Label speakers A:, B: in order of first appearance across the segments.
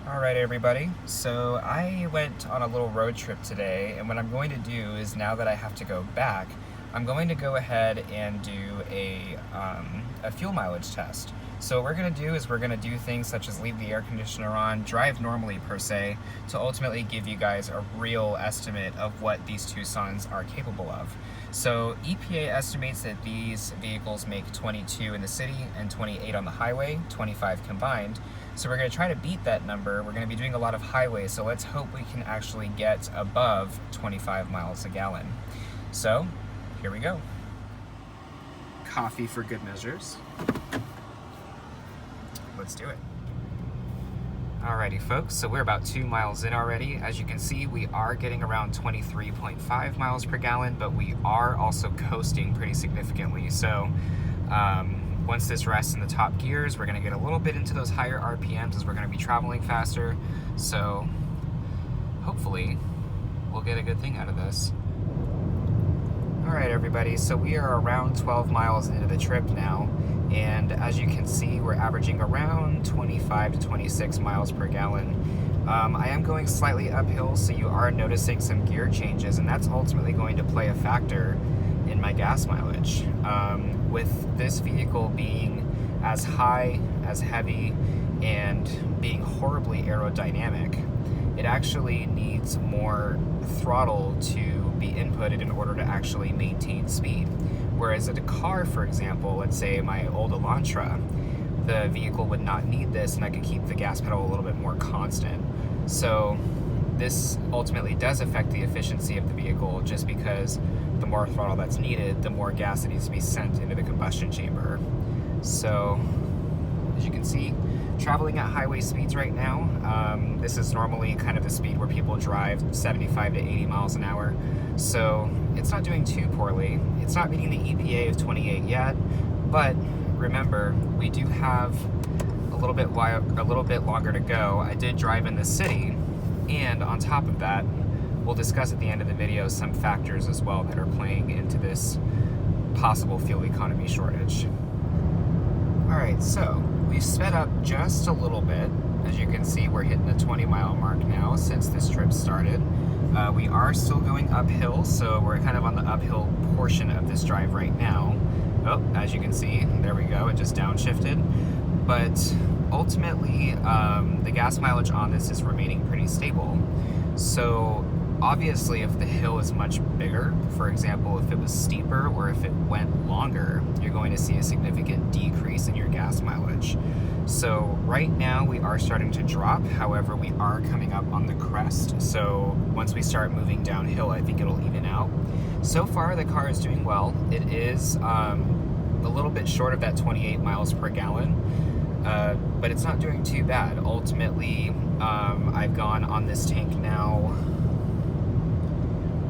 A: Alright everybody, so I went on a little road trip today, and what I'm going to do is, now that I have to go back, I'm going to go ahead and do a fuel mileage test. So what we're going to do is we're going to do things such as leave the air conditioner on, drive normally per se, to ultimately give you guys a real estimate of what these Tucsons are capable of. So EPA estimates that these vehicles make 22 in the city and 28 on the highway, 25 combined. So we're going to try to beat that number. We're going to be doing a lot of highway, so let's hope we can actually get above 25 miles a gallon. So here we go. Coffee for good measures. Let's do it. Alrighty folks, so we're about 2 miles in already. As you can see, we are getting around 23.5 miles per gallon, but we are also coasting pretty significantly. So once this rests in the top gears, we're going to get a little bit into those higher RPMs as we're going to be traveling faster. So hopefully we'll get a good thing out of this. Alright everybody, so we are around 12 miles into the trip now, and as you can see, we're averaging around 25 to 26 miles per gallon. I am going slightly uphill, so you are noticing some gear changes, and that's ultimately going to play a factor in my gas mileage. With this vehicle being as high, as heavy, and being horribly aerodynamic, it actually needs more throttle to be inputted in order to actually maintain speed. Whereas at a car, for example, let's say my old Elantra, the vehicle would not need this, and I could keep the gas pedal a little bit more constant. So this ultimately does affect the efficiency of the vehicle, just because the more throttle that's needed, the more gas that needs to be sent into the combustion chamber. So as you can see, traveling at highway speeds right now, this is normally kind of the speed where people drive 75 to 80 miles an hour. So it's not doing too poorly. It's not meeting the EPA of 28 yet, but remember, we do have a little bit longer to go. I did drive in the city, and on top of that, we'll discuss at the end of the video some factors as well that are playing into this possible fuel economy shortage. Alright, so we've sped up just a little bit. As you can see, we're hitting the 20-mile mark now since this trip started. We are still going uphill, so we're kind of on the uphill portion of this drive right now. Oh, as you can see, there we go, it just downshifted. But ultimately, the gas mileage on this is remaining pretty stable. So obviously, if the hill is much bigger, for example, if it was steeper or if it went longer, you're going to see a significant decrease in your gas mileage. So right now we are starting to drop, however we are coming up on the crest, so once we start moving downhill, I think it'll even out. So far the car is doing well. It is a little bit short of that 28 miles per gallon, but it's not doing too bad. Ultimately, I've gone on this tank now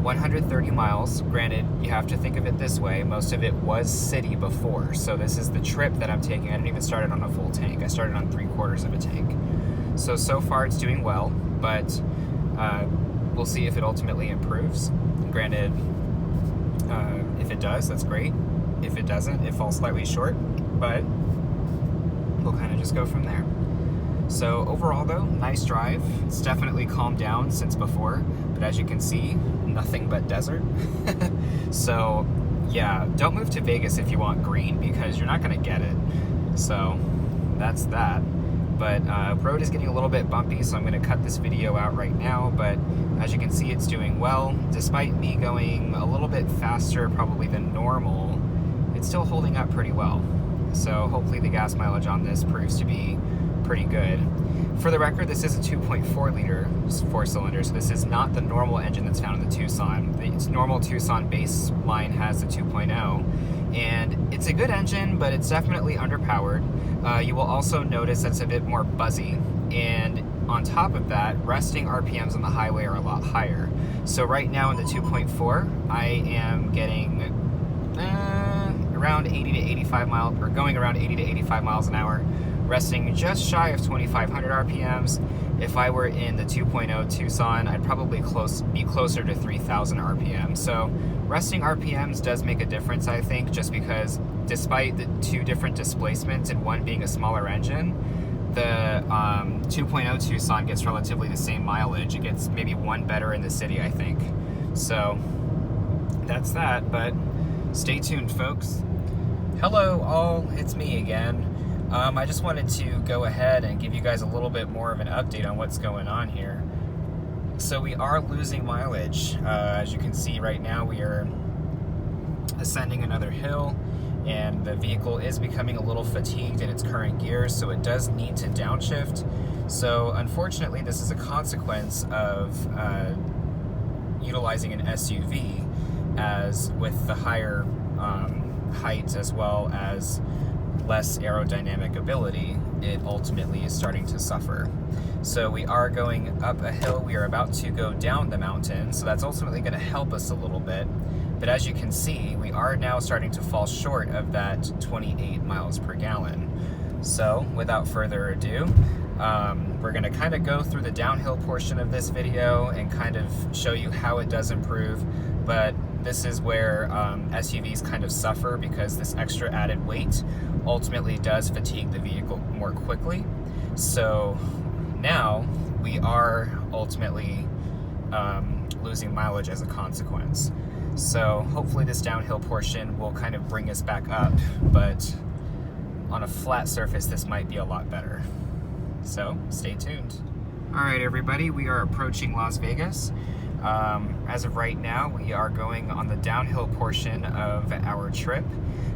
A: 130 miles. Granted, you have to think of it this way, most of it was city before, so this is the trip that I'm taking. I didn't even start it on a full tank. I started on 3/4 of a tank. So far it's doing well, but we'll see if it ultimately improves. Granted, if it does, that's great. If it doesn't, it falls slightly short, but we'll kind of just go from there. So overall though, nice drive. It's definitely calmed down since before, but as you can see, nothing but desert. So yeah, don't move to Vegas if you want green, because you're not gonna get it. So that's that. But road is getting a little bit bumpy, so I'm gonna cut this video out right now, but as you can see, it's doing well. Despite me going a little bit faster probably than normal, it's still holding up pretty well. So hopefully the gas mileage on this proves to be pretty good. For the record, this is a 2.4 liter 4-cylinder, so this is not the normal engine that's found in the Tucson. The normal Tucson baseline has the 2.0, and it's a good engine, but it's definitely underpowered. You will also notice that it's a bit more buzzy, and on top of that, resting RPMs on the highway are a lot higher. So right now in the 2.4, I am getting around 80 to 85 miles, or going around 80 to 85 miles an hour, resting just shy of 2,500 RPMs. If I were in the 2.0 Tucson, I'd probably be closer to 3,000 RPM. So resting RPMs does make a difference, I think, just because despite the two different displacements and one being a smaller engine, the 2.0 Tucson gets relatively the same mileage. It gets maybe one better in the city, I think. So that's that, but stay tuned, folks. Hello all, it's me again. I just wanted to go ahead and give you guys a little bit more of an update on what's going on here. So we are losing mileage. As you can see right now, we are ascending another hill, and the vehicle is becoming a little fatigued in its current gears, so it does need to downshift. So unfortunately, this is a consequence of utilizing an SUV, as with the higher height as well as less aerodynamic ability, it ultimately is starting to suffer. So we are going up a hill, we are about to go down the mountain, so that's ultimately going to help us a little bit. But as you can see, we are now starting to fall short of that 28 miles per gallon. So without further ado, we're going to kind of go through the downhill portion of this video and kind of show you how it does improve. But this is where SUVs kind of suffer, because this extra added weight ultimately does fatigue the vehicle more quickly. So now we are ultimately losing mileage as a consequence. So hopefully this downhill portion will kind of bring us back up, but on a flat surface this might be a lot better. So stay tuned. All right, everybody, we are approaching Las Vegas. As of right now, we are going on the downhill portion of our trip.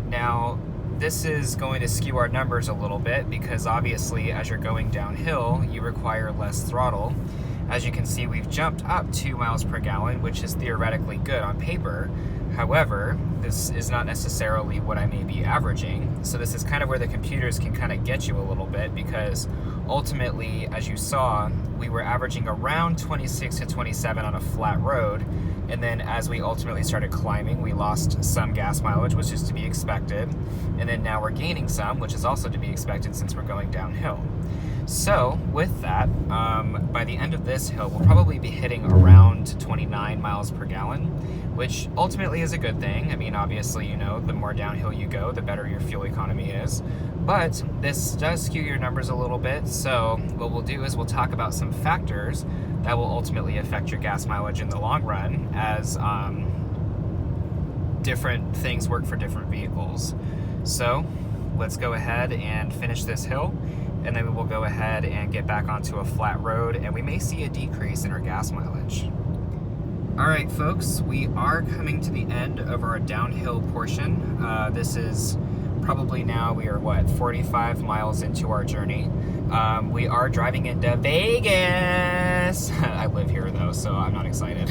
A: Now, this is going to skew our numbers a little bit, because obviously as you're going downhill, you require less throttle. As you can see, we've jumped up 2 miles per gallon, which is theoretically good on paper. However, this is not necessarily what I may be averaging. So this is kind of where the computers can kind of get you a little bit, because ultimately, as you saw, we were averaging around 26 to 27 on a flat road. And then as we ultimately started climbing, we lost some gas mileage, which is to be expected. And then now we're gaining some, which is also to be expected since we're going downhill. So with that, by the end of this hill, we'll probably be hitting around 29 miles per gallon, which ultimately is a good thing. I mean, obviously, you know, the more downhill you go, the better your fuel economy is. But this does skew your numbers a little bit. So what we'll do is we'll talk about some factors that will ultimately affect your gas mileage in the long run, as different things work for different vehicles. So let's go ahead and finish this hill, and then we will go ahead and get back onto a flat road, and we may see a decrease in our gas mileage. All right, folks, we are coming to the end of our downhill portion. This is probably now, we are what, 45 miles into our journey. We are driving into Vegas. I live here though, so I'm not excited.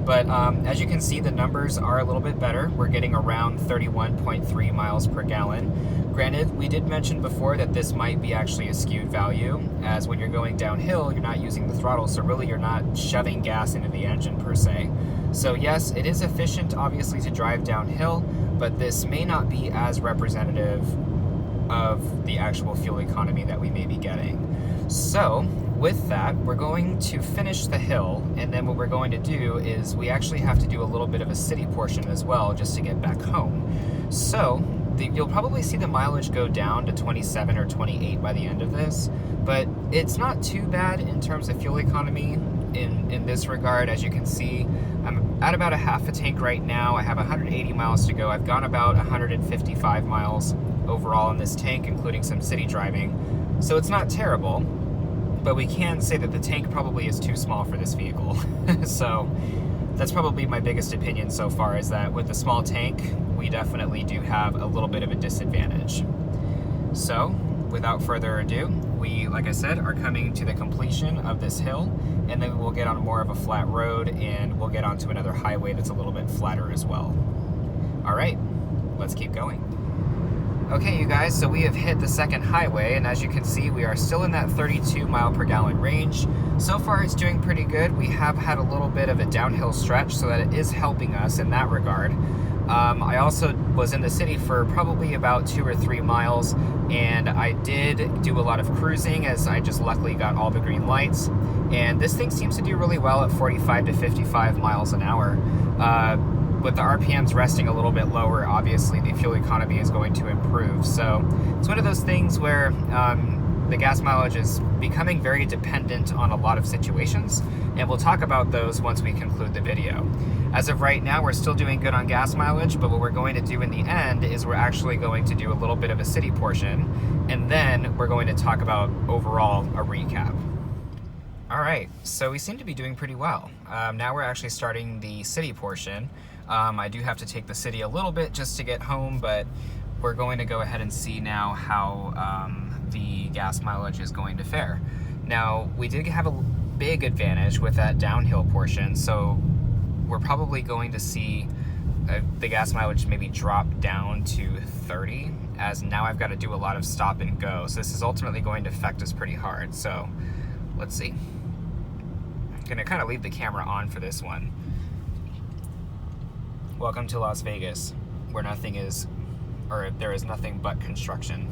A: But as you can see, the numbers are a little bit better. We're getting around 31.3 miles per gallon. Granted, we did mention before that this might be actually a skewed value, as when you're going downhill, you're not using the throttle, so really you're not shoving gas into the engine per se. So yes, it is efficient, obviously, to drive downhill, but this may not be as representative of the actual fuel economy that we may be getting. So with that, we're going to finish the hill, and then what we're going to do is we actually have to do a little bit of a city portion as well, just to get back home. So you'll probably see the mileage go down to 27 or 28 by the end of this, but it's not too bad in terms of fuel economy in this regard. As you can see, I'm at about a half a tank right now. I have 180 miles to go. I've gone about 155 miles overall in this tank, including some city driving. So it's not terrible, but we can say that the tank probably is too small for this vehicle. So that's probably my biggest opinion so far, is that with the small tank, we definitely do have a little bit of a disadvantage. So without further ado, we, like I said, are coming to the completion of this hill, and then we'll get on more of a flat road, and we'll get onto another highway that's a little bit flatter as well. All right, let's keep going. Okay, you guys, so we have hit the second highway, and as you can see, we are still in that 32 mile per gallon range. So far, it's doing pretty good. We have had a little bit of a downhill stretch, so that it is helping us in that regard. I also was in the city for probably about 2 or 3 miles, and I did do a lot of cruising, as I just luckily got all the green lights. And this thing seems to do really well at 45 to 55 miles an hour. With the RPMs resting a little bit lower, obviously the fuel economy is going to improve. So it's one of those things where the gas mileage is becoming very dependent on a lot of situations, and we'll talk about those once we conclude the video. As of right now, we're still doing good on gas mileage, but what we're going to do in the end is we're actually going to do a little bit of a city portion, and then we're going to talk about overall a recap. All right, so we seem to be doing pretty well. Now we're actually starting the city portion. I do have to take the city a little bit just to get home, but we're going to go ahead and see now how the gas mileage is going to fare. Now, we did have a big advantage with that downhill portion, so we're probably going to see the gas mileage maybe drop down to 30, as now I've got to do a lot of stop and go. So this is ultimately going to affect us pretty hard. So let's see. I'm gonna kind of leave the camera on for this one. Welcome to Las Vegas, where nothing is, or there is nothing but construction.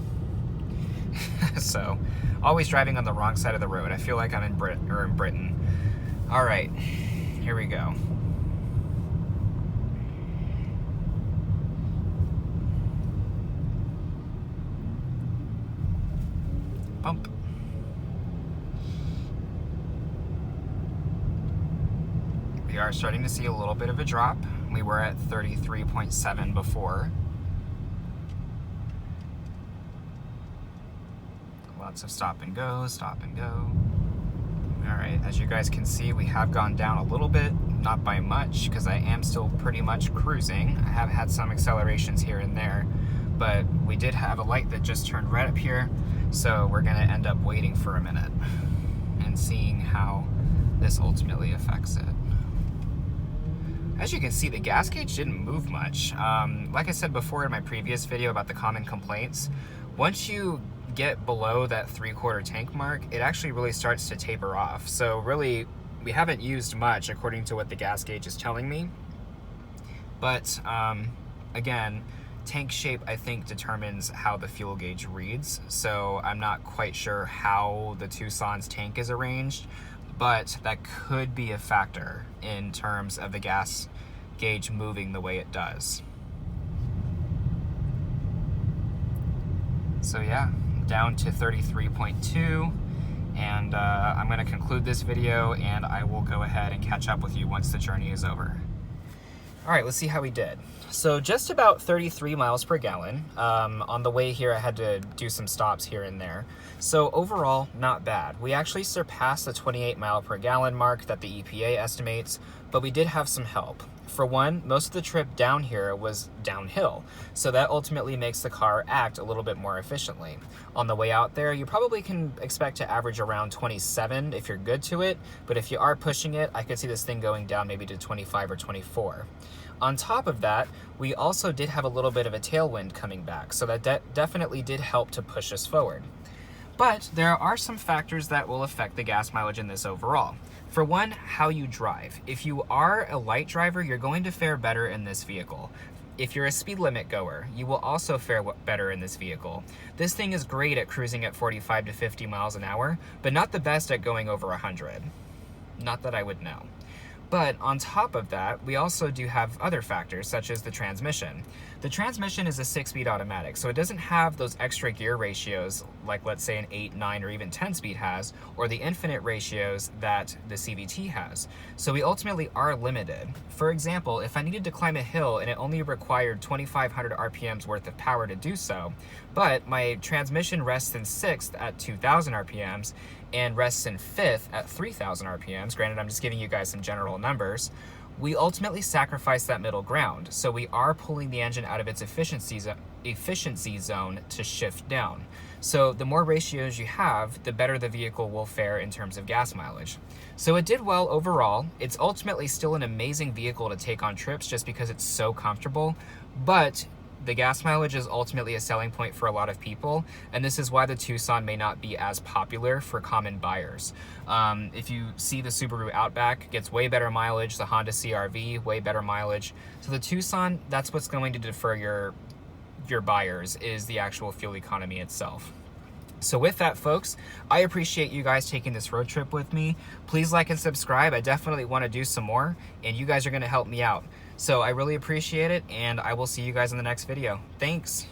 A: So, always driving on the wrong side of the road. I feel like I'm in Britain. All right, here we go. Bump. We are starting to see a little bit of a drop. We were at 33.7 before. Lots of stop and go, stop and go. All right, as you guys can see, we have gone down a little bit, not by much, because I am still pretty much cruising. I have had some accelerations here and there, but we did have a light that just turned red up here, so we're gonna end up waiting for a minute and seeing how this ultimately affects it. As you can see, the gas gauge didn't move much. Like I said before in my previous video about the common complaints, once you get below that 3/4 tank mark, it actually really starts to taper off. So really, we haven't used much according to what the gas gauge is telling me. But again, tank shape I think determines how the fuel gauge reads. So I'm not quite sure how the Tucson's tank is arranged, but that could be a factor in terms of the gas gauge moving the way it does. So yeah, down to 33.2, and I'm going to conclude this video, and I will go ahead and catch up with you once the journey is over. All right, let's see how we did. So just about 33 miles per gallon. On the way here, I had to do some stops here and there. So overall, not bad. We actually surpassed the 28 mile per gallon mark that the EPA estimates, but we did have some help. For one, most of the trip down here was downhill, so that ultimately makes the car act a little bit more efficiently. On the way out there, you probably can expect to average around 27 if you're good to it, but if you are pushing it, I could see this thing going down maybe to 25 or 24. On top of that, we also did have a little bit of a tailwind coming back, so that definitely did help to push us forward. But there are some factors that will affect the gas mileage in this overall. For one, how you drive. If you are a light driver, you're going to fare better in this vehicle. If you're a speed limit goer, you will also fare better in this vehicle. This thing is great at cruising at 45 to 50 miles an hour, but not the best at going over 100. Not that I would know. But on top of that, we also do have other factors, such as the transmission. The transmission is a 6-speed automatic, so it doesn't have those extra gear ratios like, let's say, an 8, 9, or even 10-speed has, or the infinite ratios that the CVT has. So we ultimately are limited. For example, if I needed to climb a hill and it only required 2,500 RPMs worth of power to do so, but my transmission rests in 6th at 2,000 RPMs, and rests in 5th at 3,000 RPMs, granted I'm just giving you guys some general numbers, we ultimately sacrifice that middle ground. So we are pulling the engine out of its efficiency zone to shift down. So the more ratios you have, the better the vehicle will fare in terms of gas mileage. So it did well overall. It's ultimately still an amazing vehicle to take on trips just because it's so comfortable, but the gas mileage is ultimately a selling point for a lot of people, and this is why the Tucson may not be as popular for common buyers. If you see the Subaru Outback, gets way better mileage, the Honda CR-V, way better mileage. So the Tucson, that's what's going to defer your buyers, is the actual fuel economy itself. So with that, folks, I appreciate you guys taking this road trip with me. Please like and subscribe. I definitely want to do some more, and you guys are going to help me out. So I really appreciate it, and I will see you guys in the next video. Thanks.